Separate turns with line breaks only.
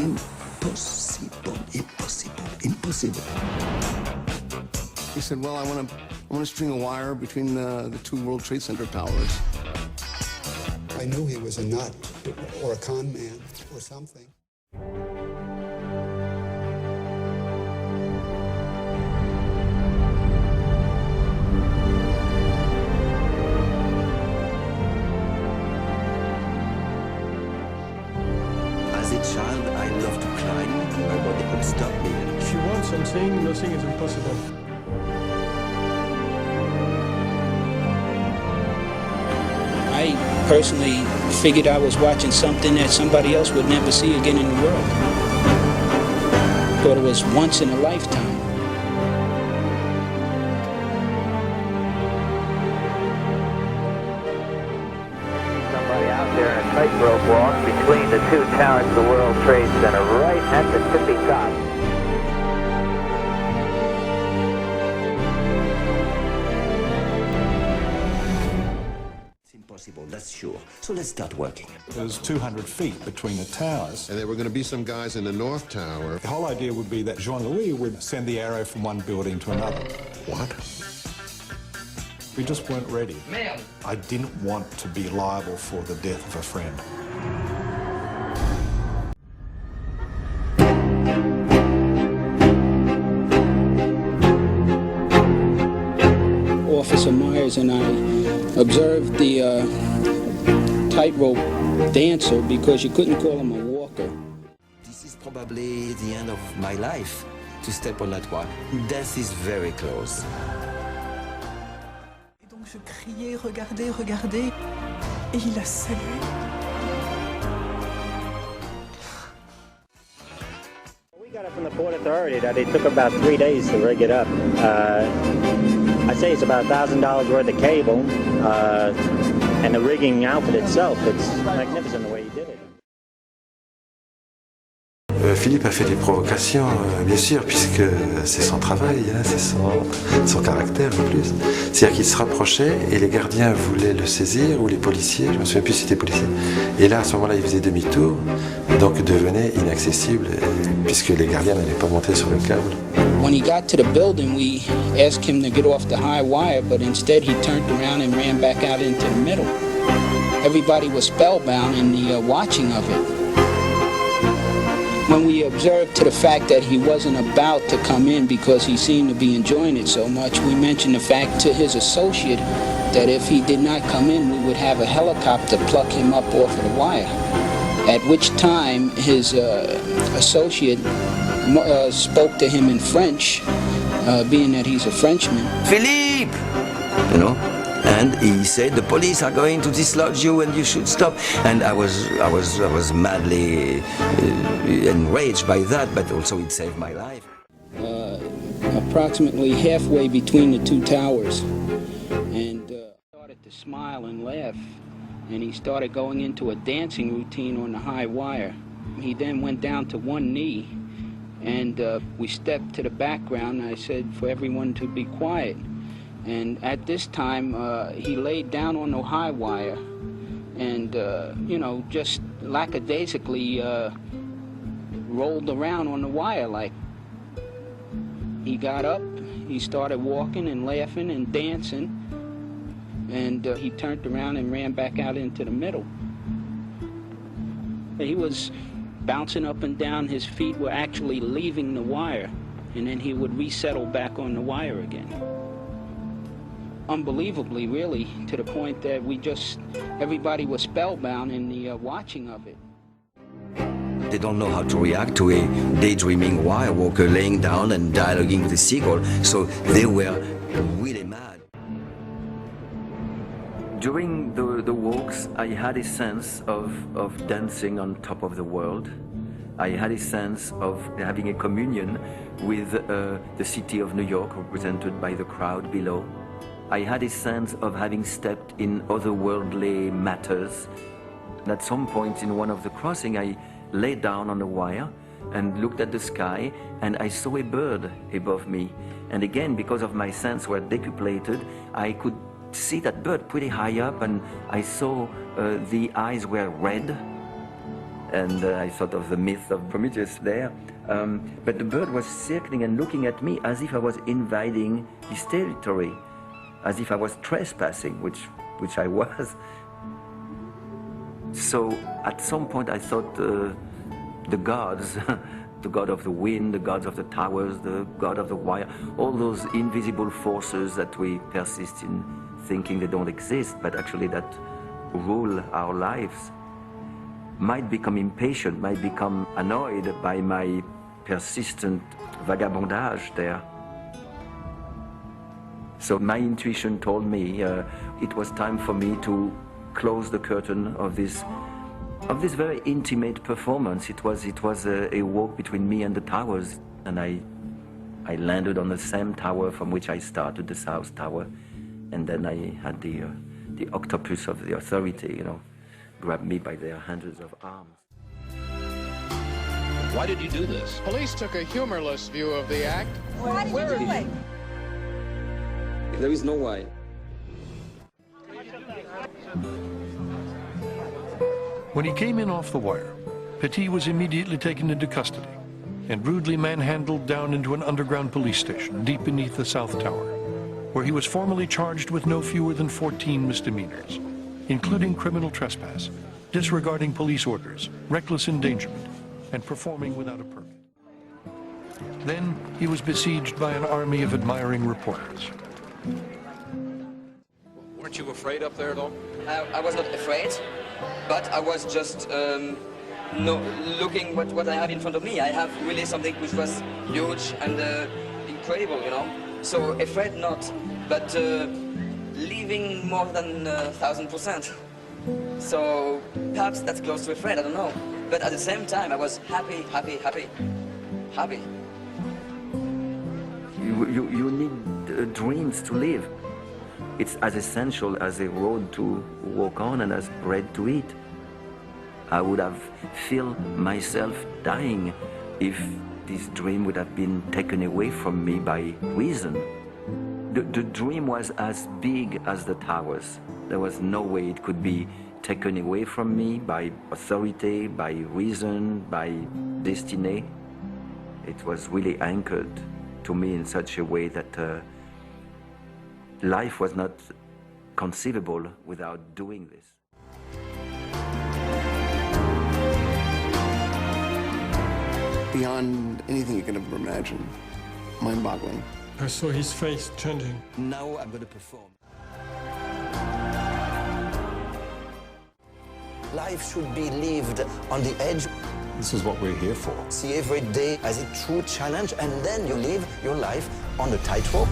Impossible, impossible, impossible. He said, well, I want to string a wire between the two World Trade Center towers.
I knew he was a nut or a con man or something.
As a child, I loved to climb. Nobody could stop me.
If you want something, nothing is impossible.
I personally figured I was watching something that somebody else would never see again in the world. Thought it was once in a lifetime.
Somebody out there in a tightrope walk between the two towers of the World Trade Center, right at the tippy top.
That's sure. So let's start working.
There's 200 feet between the towers.
And there were going to be some guys in the North Tower.
The whole idea would be that Jean-Louis would send the arrow from one building to another.
What?
We just weren't ready. I didn't want to be liable for the death of a friend.
Officer Myers and I observed the tightrope dancer because you couldn't call him a walker.
This is probably the end of my life to step on that one. Death is very close.
Et donc je criais, regardez, regardez, et il a salué.
We got it from the Port Authority that it took about 3 days to rig it up. I'd say it's about $1,000 worth of cable, and the rigging outfit itself, it's magnificent the way he did it.
Philippe a fait des provocations, bien sûr, puisque c'est son travail, hein, c'est son caractère en plus. C'est-à-dire qu'il se rapprochait et les gardiens voulaient le saisir, ou les policiers, je ne me souviens plus si c'était policier. Et là, à ce moment-là, il faisait demi-tour, donc devenait inaccessible, puisque les gardiens n'allaient pas monter sur le câble.
When he got to the building, we asked him to get off the high wire, but instead he turned around and ran back out into the middle. Everybody was spellbound in the watching of it. When we observed to the fact that he wasn't about to come in because he seemed to be enjoying it so much, we mentioned the fact to his associate that if he did not come in, we would have a helicopter pluck him up off of the wire. At which time his associate spoke to him in French, being that he's a Frenchman.
Philippe! You know? And he said, the police are going to dislodge you and you should stop. And I was madly enraged by that, but also it saved my life.
Approximately halfway between the two towers, and started to smile and laugh, and he started going into a dancing routine on the high wire. He then went down to one knee, and we stepped to the background. I said for everyone to be quiet. And at this time, he laid down on the high wire and, you know, just lackadaisically rolled around on the wire like. He got up, he started walking and laughing and dancing, and he turned around and ran back out into the middle. He was bouncing up and down, his feet were actually leaving the wire, and then he would resettle back on the wire again. Unbelievably, really, to the point that everybody was spellbound in the watching of it.
They don't know how to react to a daydreaming wire walker laying down and dialoguing with a seagull, so they were really mad. During the walks, I had a sense of dancing on top of the world. I had a sense of having a communion with the city of New York, represented by the crowd below. I had a sense of having stepped in otherworldly matters. At some point in one of the crossing, I lay down on the wire and looked at the sky, and I saw a bird above me. And again, because of my sense were decuplated, I could see that bird pretty high up, and I saw the eyes were red, and I thought of the myth of Prometheus there. But the bird was circling and looking at me as if I was invading his territory, as if I was trespassing, which I was. So at some point I thought the gods, the god of the wind, the gods of the towers, the god of the wire, all those invisible forces that we persist in thinking they don't exist, but actually that rule our lives, might become impatient, might become annoyed by my persistent vagabondage there. So my intuition told me it was time for me to close the curtain of this very intimate performance. It was a walk between me and the towers, and I landed on the same tower from which I started, the South Tower, and then I had the octopus of the authority, you know, grabbed me by their hundreds of arms.
Why did you do this?
Police took a humorless view of the act.
Why did you do it?
There is no why.
When he came in off the wire, Petit was immediately taken into custody and rudely manhandled down into an underground police station deep beneath the South Tower, where he was formally charged with no fewer than 14 misdemeanors, including criminal trespass, disregarding police orders, reckless endangerment, and performing without a permit. Then he was besieged by an army of admiring reporters.
Weren't you afraid up there at all?
I was not afraid, but I was just looking what I have in front of me. I have really something which was huge and incredible, you know. So afraid not, but living more than 1,000%. So perhaps that's close to afraid, I don't know. But at the same time, I was happy.
You need dreams to live. It's as essential as a road to walk on and as bread to eat. I would have felt myself dying if this dream would have been taken away from me by reason. The dream was as big as the towers. There was no way it could be taken away from me by authority, by reason, by destiny. It was really anchored to me in such a way that life was not conceivable without doing this.
Beyond anything you can ever imagine. Mind-boggling.
I saw his face changing.
Now I'm going to perform.
Life should be lived on the edge.
This is what we're here for.
See every day as a true challenge, and then you live your life on a tightrope.